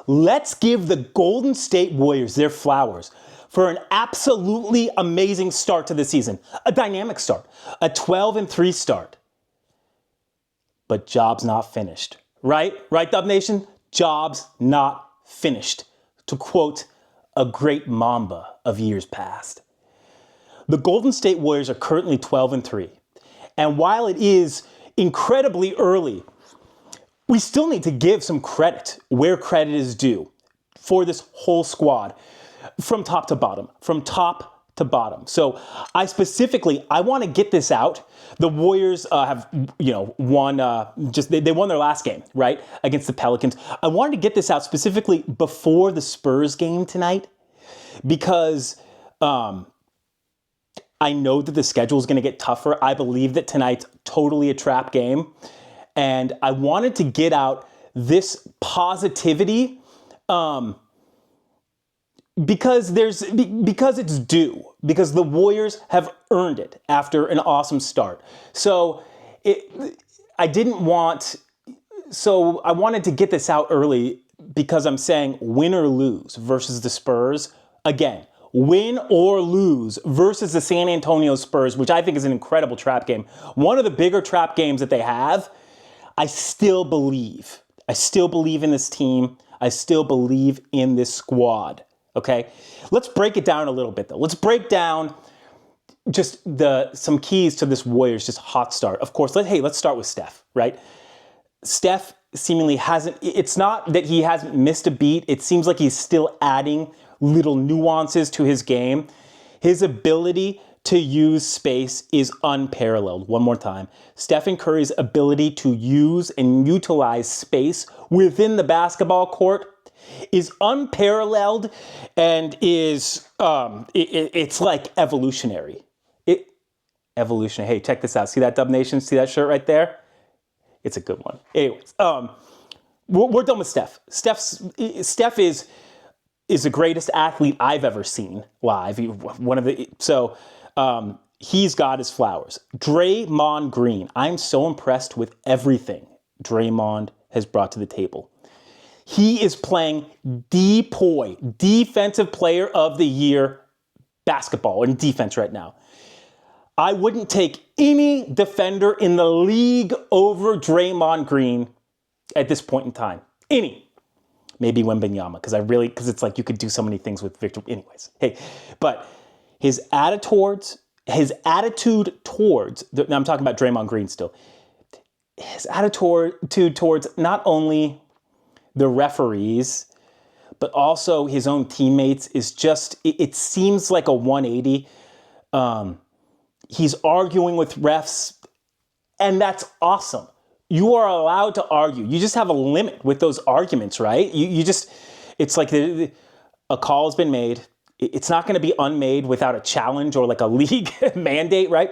let's give the Golden State Warriors their flowers for an absolutely amazing start to the season. A dynamic start. A 12-3 start. But job's not finished. Right? Right, Dub Nation? Job's not finished. To quote a great Mamba of years past. The Golden State Warriors are currently 12-3. And while it is incredibly early, we still need to give some credit where credit is due for this whole squad from top to bottom, So I want to get this out. The Warriors have, won, they won their last game, right, against the Pelicans. I wanted to get this out specifically before the Spurs game tonight because I know that the schedule is going to get tougher. I believe that tonight's totally a trap game. And I wanted to get out this positivity because it's due. Because the Warriors have earned it after an awesome start. So I wanted to get this out early because I'm saying win or lose versus the Spurs. Again, win or lose versus the San Antonio Spurs, which I think is an incredible trap game. One of the bigger trap games that they have. I still believe in this team. I still believe in this squad. Okay? Let's break it down a little bit, though. Let's break down just some keys to this Warriors just hot start. Of course, let's start with Steph, right? Steph seemingly it's not that he hasn't missed a beat. It seems like he's still adding little nuances to his game. His ability to use space is unparalleled. One more time. Stephen Curry's ability to use and utilize space within the basketball court is unparalleled and is it's like evolutionary. Evolutionary. Hey, check this out. See that, Dub Nation? See that shirt right there? It's a good one. Anyways, we're done with Steph. Steph is the greatest athlete I've ever seen live. He's got his flowers. Draymond Green. I'm so impressed with everything Draymond has brought to the table. He is playing DPOY, Defensive Player of the Year basketball and defense right now. I wouldn't take any defender in the league over Draymond Green at this point in time. Any. Maybe Wembanyama, because it's like you could do so many things with Victor. Anyways, but his attitude towards, now I'm talking about Draymond Green still, his attitude towards not only the referees, but also his own teammates is just, it seems like a 180. He's arguing with refs, and that's awesome. You are allowed to argue. You just have a limit with those arguments, right? It's like a call has been made. It's not going to be unmade without a challenge or like a league mandate, right?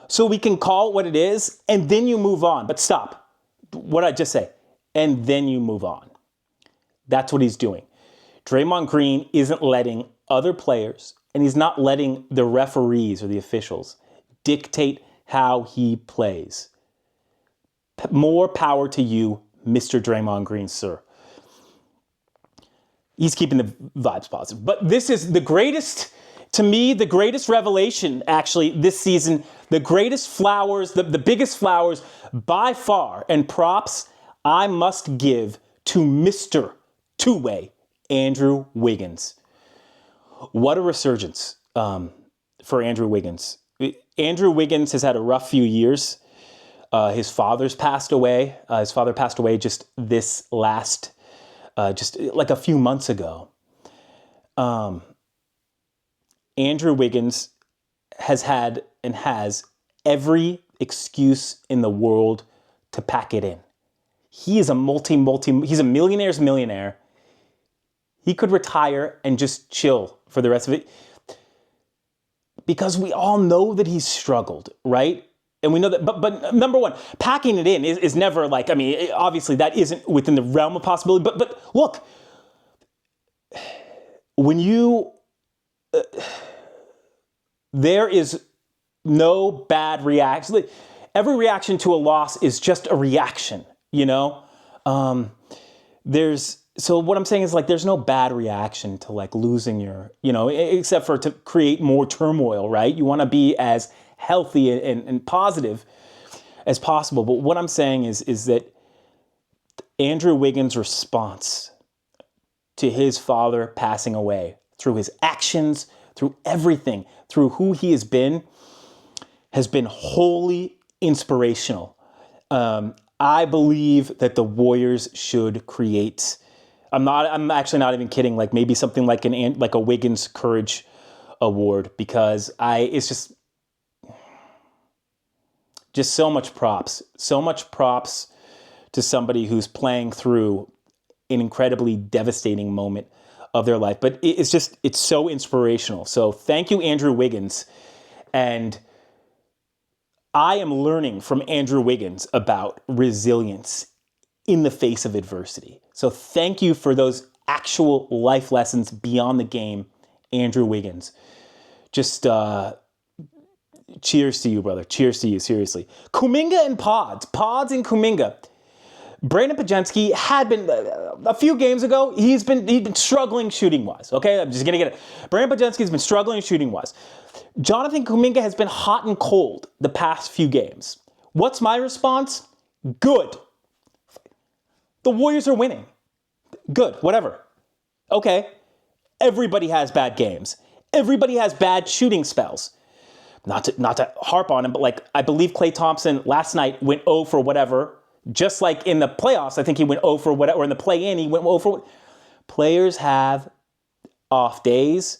So we can call it what it is, and then you move on. But stop. What did I just say? And then you move on. That's what he's doing. Draymond Green isn't letting other players, and he's not letting the referees or the officials dictate how he plays. More power to you, Mr. Draymond Green, sir. He's keeping the vibes positive. But this is the greatest, to me, the greatest revelation, actually, this season. The greatest flowers, the biggest flowers by far, and props I must give to Mr. Two-Way, Andrew Wiggins. What a resurgence for Andrew Wiggins. Andrew Wiggins has had a rough few years. His father's passed away. His father passed away just this last, just like a few months ago. Andrew Wiggins has had and has every excuse in the world to pack it in. He is he's a millionaire's millionaire. He could retire and just chill for the rest of it. Because we all know that he's struggled, right? And we know that, but number one, packing it in is never like, obviously that isn't within the realm of possibility, but look, when there is no bad reaction. Every reaction to a loss is just a reaction, you know? There's So what I'm saying is, like, there's no bad reaction to, like, losing your, except for to create more turmoil, right? You want to be as healthy and positive as possible. But what I'm saying is that Andrew Wiggins' response to his father passing away, through his actions, through everything, through who he has been wholly inspirational. I believe that the Warriors should create. I'm actually not even kidding. Like, maybe something like a Wiggins Courage Award, because it's just so much props to somebody who's playing through an incredibly devastating moment of their life. But it's so inspirational. So thank you, Andrew Wiggins. And I am learning from Andrew Wiggins about resilience in the face of adversity. So thank you for those actual life lessons beyond the game, Andrew Wiggins. Just cheers to you, brother. Cheers to you, seriously. Kuminga and Pods and Kuminga. Brandon Pajensky had been, a few games ago, he's been struggling shooting-wise, okay? I'm just going to get it. Brandon Pajensky's been struggling shooting-wise. Jonathan Kuminga has been hot and cold the past few games. What's my response? Good. The Warriors are winning. Good, whatever. Okay. Everybody has bad games. Everybody has bad shooting spells. Not to harp on him, but, like, I believe Klay Thompson last night went 0 for whatever. Just like in the playoffs, I think he went 0 for whatever. Or in the play-in, he went 0 for whatever. Players have off days.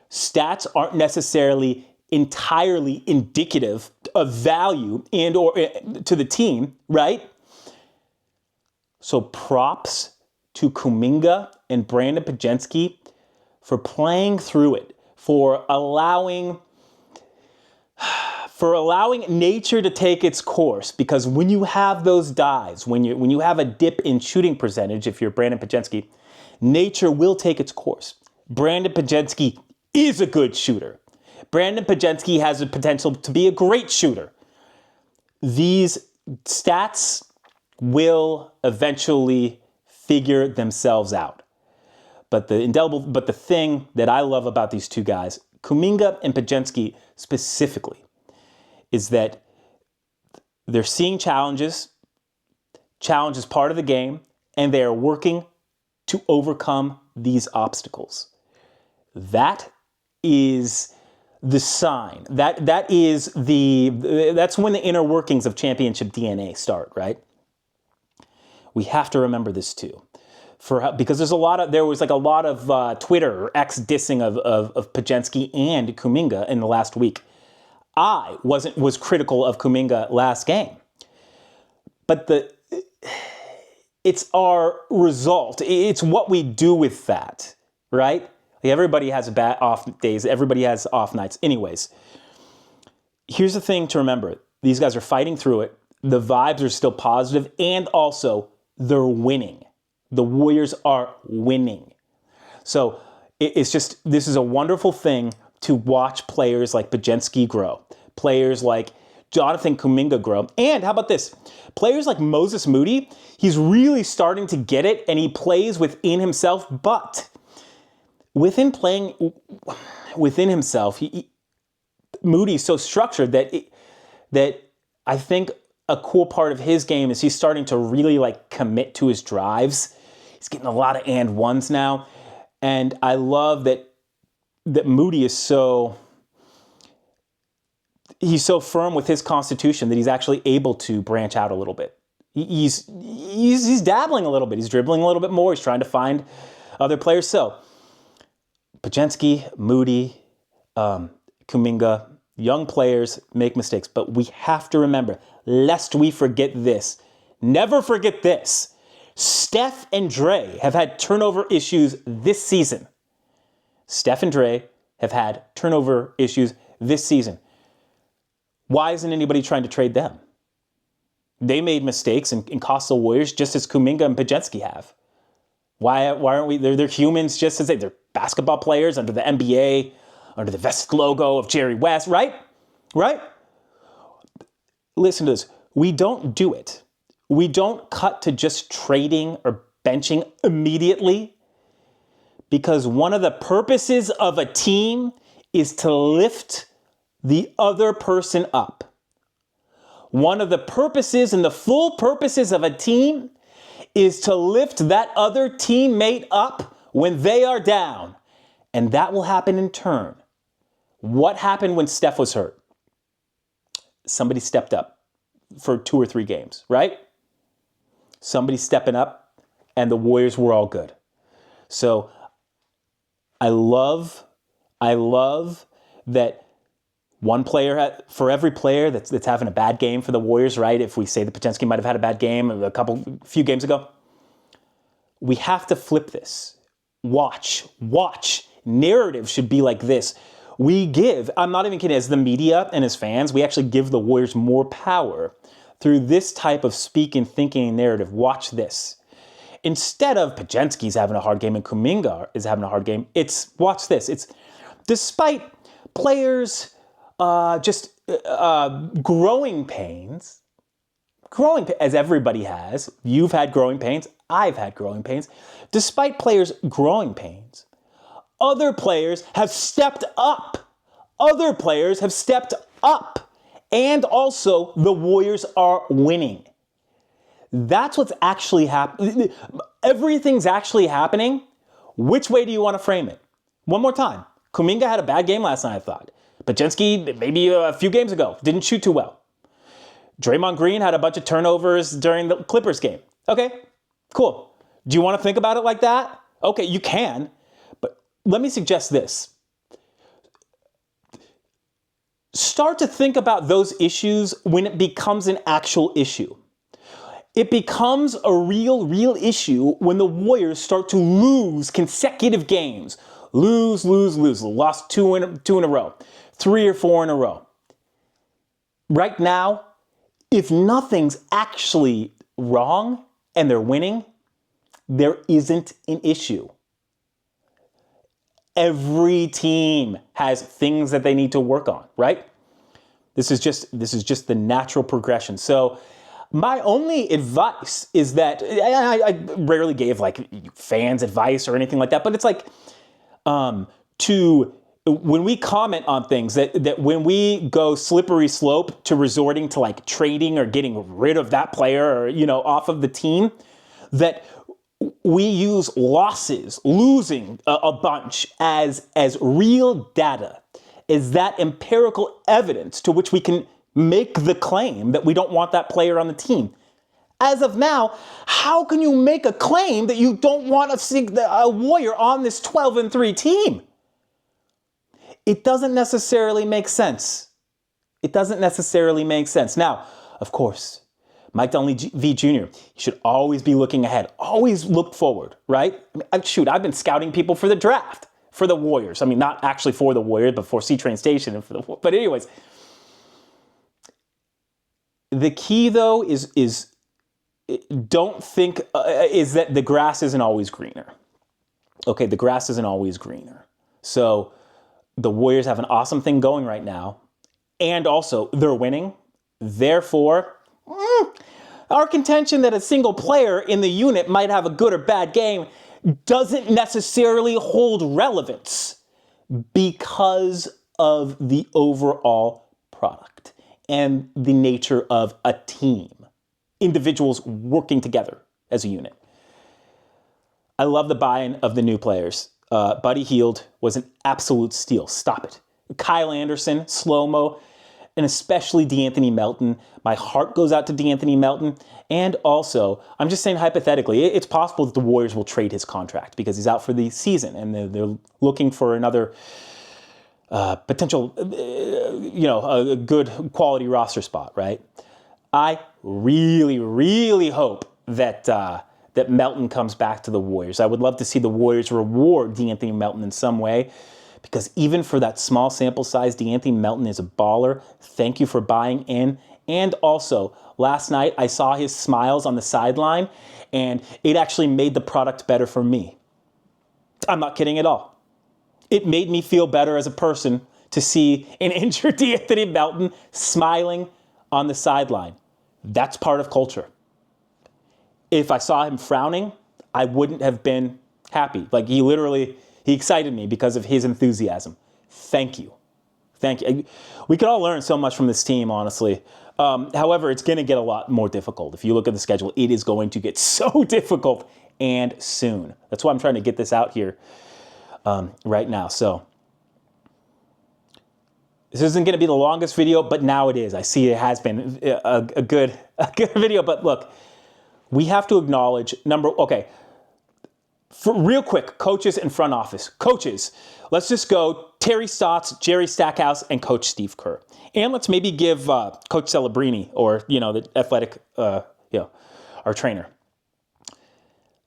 Stats aren't necessarily entirely indicative of value and or to the team, right? So props to Kuminga and Brandon Pajensky for playing through it, for allowing nature to take its course. Because when you have those dives, when you have a dip in shooting percentage, if you're Brandon Pajensky, nature will take its course. Brandon Pajensky is a good shooter. Brandon Pajensky has the potential to be a great shooter. These stats will eventually figure themselves out. But the thing that I love about these two guys, Kuminga and Pajensky specifically, is that they're seeing challenges. Challenge is part of the game, and they are working to overcome these obstacles. That is the sign. That's when the inner workings of championship DNA start, right? We have to remember this too. Because there was a lot of Twitter or X dissing of Pajensky and Kuminga in the last week. I was critical of Kuminga last game. But it's our result. It's what we do with that, right? Everybody has bad off days. Everybody has off nights. Anyways, here's the thing to remember. These guys are fighting through it. The vibes are still positive, and also they're winning. The Warriors are winning. So this is a wonderful thing to watch players like Pajensky grow, players like Jonathan Kuminga grow. And how about this? Players like Moses Moody, he's really starting to get it, and he plays within himself, but within playing within himself, Moody's so structured that I think a cool part of his game is he's starting to really, like, commit to his drives. He's getting a lot of and ones now. And I love that Moody is he's so firm with his constitution that he's actually able to branch out a little bit. He's dabbling a little bit. He's dribbling a little bit more. He's trying to find other players. So Pajensky, Moody, Kuminga, young players make mistakes, but we have to remember, lest we forget this, never forget this. Steph and Dre have had turnover issues this season. Steph and Dre have had turnover issues this season. Why isn't anybody trying to trade them? They made mistakes and cost the Warriors just as Kuminga and Pajensky have. Why aren't we? They're humans just as they're basketball players under the NBA, under the vest logo of Jerry West, right? Right? Listen to this. We don't do it. We don't cut to just trading or benching immediately, because one of the purposes of a team is to lift the other person up. One of the purposes and the full purposes of a team is to lift that other teammate up when they are down. And that will happen in turn. What happened when Steph was hurt? Somebody stepped up for 2 or 3 games, right? Somebody stepping up, and the Warriors were all good. So I love that one player, for every player that's having a bad game for the Warriors, right? If we say that Potensky might have had a bad game few games ago, we have to flip this. Watch. Narrative should be like this. I'm not even kidding, as the media and as fans, we actually give the Warriors more power through this type of speaking, thinking, narrative. Watch this. Instead of Potensky's having a hard game and Kuminga is having a hard game, watch this. It's despite players growing pains, as everybody has. You've had growing pains. I've had growing pains. Despite players' growing pains, other players have stepped up. And also, the Warriors are winning. That's what's actually happening. Everything's actually happening. Which way do you want to frame it? One more time. Kuminga had a bad game last night, I thought. Potensky, maybe a few games ago, didn't shoot too well. Draymond Green had a bunch of turnovers during the Clippers game. Okay, cool. Do you want to think about it like that? Okay, you can. But let me suggest this. Start to think about those issues when it becomes an actual issue. It becomes a real issue when the Warriors start to lose consecutive games. Lose. Lost two in a row. 3 or 4 in a row. Right now, if nothing's actually wrong and they're winning, there isn't an issue. Every team has things that they need to work on, right? This is just the natural progression. So my only advice is that, I rarely gave like fans advice or anything like that, but it's like when we comment on things, that when we go slippery slope to resorting to like trading or getting rid of that player or, off of the team, that we use losing a bunch as real data, is that empirical evidence to which we can make the claim that we don't want that player on the team. As of now, how can you make a claim that you don't want a Warrior on this 12-3 team? It doesn't necessarily make sense. Now, of course, Mike Dunleavy V. Jr., he should always be looking ahead. Always look forward, right? I've been scouting people for the draft for the Warriors. I mean, not actually for the Warriors, but for C-Train Station. But anyways, the key, though, is don't think is that the grass isn't always greener. Okay, the grass isn't always greener. So the Warriors have an awesome thing going right now, and also they're winning. Therefore, our contention that a single player in the unit might have a good or bad game doesn't necessarily hold relevance because of the overall product and the nature of a team. Individuals working together as a unit. I love the buy-in of the new players. Buddy Hield was an absolute steal. Stop it. Kyle Anderson, slow-mo, and especially DeAnthony Melton. My heart goes out to DeAnthony Melton. And also, I'm just saying hypothetically, it's possible that the Warriors will trade his contract because he's out for the season and they're looking for another potential, a good quality roster spot, right? I really hope that Melton comes back to the Warriors. I would love to see the Warriors reward DeAnthony Melton in some way, because even for that small sample size, DeAnthony Melton is a baller. Thank you for buying in. And also, last night I saw his smiles on the sideline, and it actually made the product better for me. I'm not kidding at all. It made me feel better as a person to see an injured DeAnthony Melton smiling on the sideline. That's part of culture. If I saw him frowning, I wouldn't have been happy. Like he excited me because of his enthusiasm. Thank you. Thank you. We could all learn so much from this team, honestly. However, it's going to get a lot more difficult. If you look at the schedule, it is going to get so difficult and soon. That's why I'm trying to get this out here right now. So this isn't going to be the longest video, but now it is. I see it has been a good video. But look, we have to acknowledge for real quick, coaches and front office. Coaches, let's just go Terry Stotts, Jerry Stackhouse, and Coach Steve Kerr. And let's maybe give Coach Celebrini, or, the athletic, our trainer.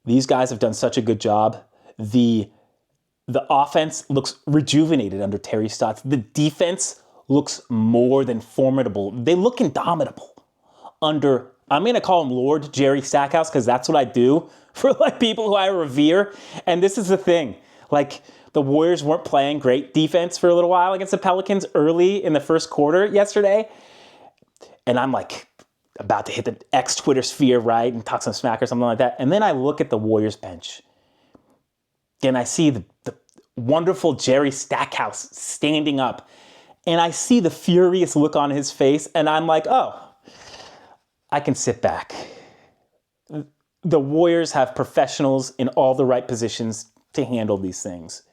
These guys have done such a good job. The offense looks rejuvenated under Terry Stotts. The defense looks more than formidable. They look indomitable under, I'm going to call him Lord Jerry Stackhouse, because that's what I do for people who I revere. And this is the thing. The Warriors weren't playing great defense for a little while against the Pelicans early in the first quarter yesterday. And I'm about to hit the X Twitter sphere, right? And talk some smack or something like that. And then I look at the Warriors bench. And I see the wonderful Jerry Stackhouse standing up. And I see the furious look on his face. And I'm like, oh, I can sit back. The Warriors have professionals in all the right positions to handle these things.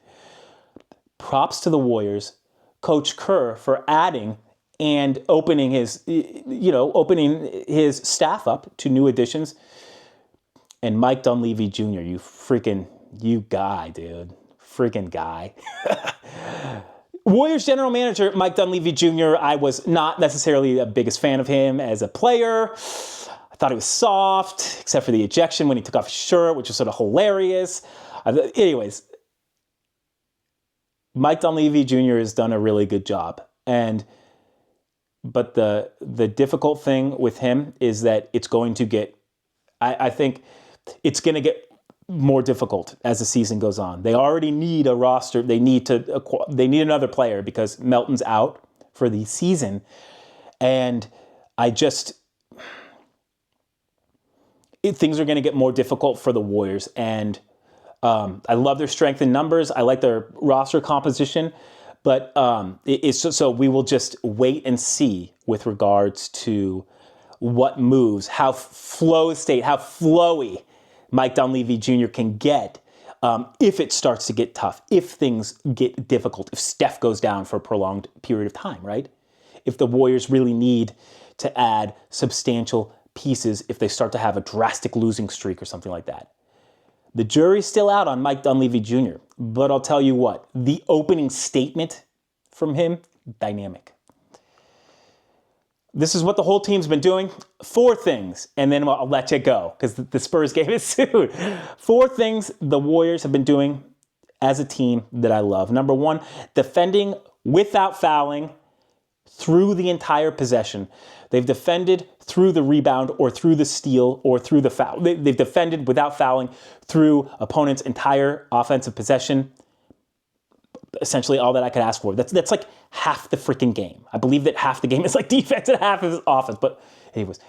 Props to the Warriors, Coach Kerr, for adding and opening his staff up to new additions. And Mike Dunleavy Jr., you guy, dude. Freaking guy. Warriors general manager Mike Dunleavy Jr., I was not necessarily the biggest fan of him as a player. I thought he was soft, except for the ejection when he took off his shirt, which was sort of hilarious. Anyways, Mike Dunleavy Jr. has done a really good job. But the difficult thing with him is that it's going to get, I think it's going to get more difficult as the season goes on. They already need a roster. They need another player because Melton's out for the season. And things are going to get more difficult for the Warriors. And I love their strength in numbers. I like their roster composition. But so we will just wait and see with regards to what moves, how flowy Mike Dunleavy Jr. can get if it starts to get tough, if things get difficult, if Steph goes down for a prolonged period of time, right? If the Warriors really need to add substantial pieces, if they start to have a drastic losing streak or something like that. The jury's still out on Mike Dunleavy Jr., but I'll tell you what, the opening statement from him, dynamic. This is what the whole team's been doing. 4 things, and then I'll let you go, because the Spurs game is soon. 4 things the Warriors have been doing as a team that I love. Number 1, defending without fouling through the entire possession. They've defended through the rebound or through the steal or through the foul. They've defended without fouling through opponent's entire offensive possession. Essentially all that I could ask for. That's like half the freaking game. I believe that half the game is defense and half is offense. But anyways.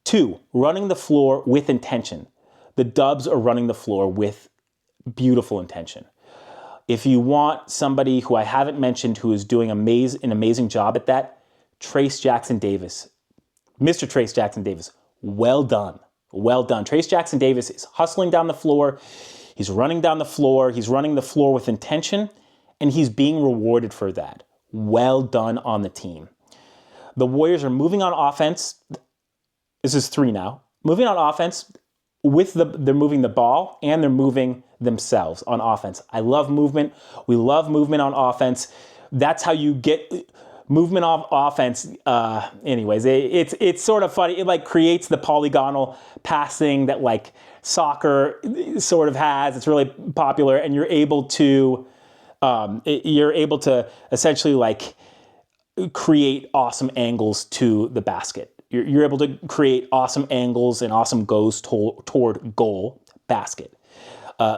2, running the floor with intention. The Dubs are running the floor with beautiful intention. If you want somebody who I haven't mentioned who is doing an amazing job at that, Trace Jackson Davis. Mr. Trace Jackson Davis, well done. Well done. Trace Jackson Davis is hustling down the floor. He's running down the floor. He's running the floor with intention, and he's being rewarded for that. Well done on the team. The Warriors are moving on offense. This is 3 now. Moving on offense they're moving the ball and they're moving themselves on offense. I love movement. We love movement on offense. That's how you get movement on offense. Anyways, it's sort of funny. It creates the polygonal passing that soccer sort of has. It's really popular, and you're able to essentially create awesome angles to the basket. You're able to create awesome angles and awesome goes toward goal basket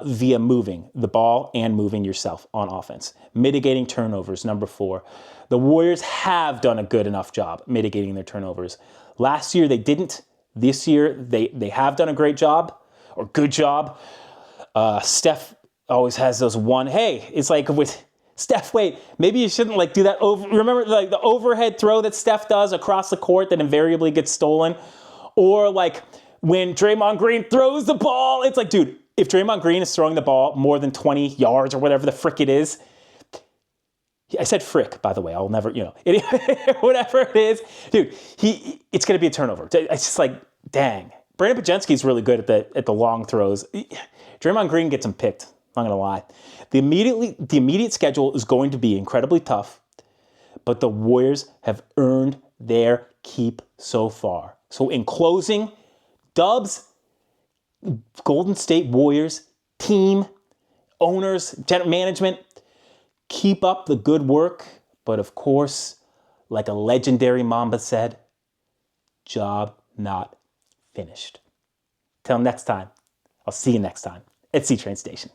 via moving the ball and moving yourself on offense. Mitigating turnovers, number 4. The Warriors have done a good enough job mitigating their turnovers. Last year they didn't. This year they have done a great job. or good job. Steph always has those one, hey, it's like with Steph, wait, maybe you shouldn't like do that remember like the overhead throw that Steph does across the court that invariably gets stolen? Or like when Draymond Green throws the ball, it's like, dude, if Draymond Green is throwing the ball more than 20 yards or whatever the frick it is, I said frick, by the way, I'll never, whatever it is, dude, it's going to be a turnover. It's just like, dang. Brandon Pajensky's really good at the long throws. Draymond Green gets him picked, not going to lie. The immediate schedule is going to be incredibly tough, but the Warriors have earned their keep so far. So in closing, Dubs, Golden State Warriors, team, owners, general management, keep up the good work. But of course, like a legendary Mamba said, job not finished. Till next time, I'll see you next time at C-Train Station.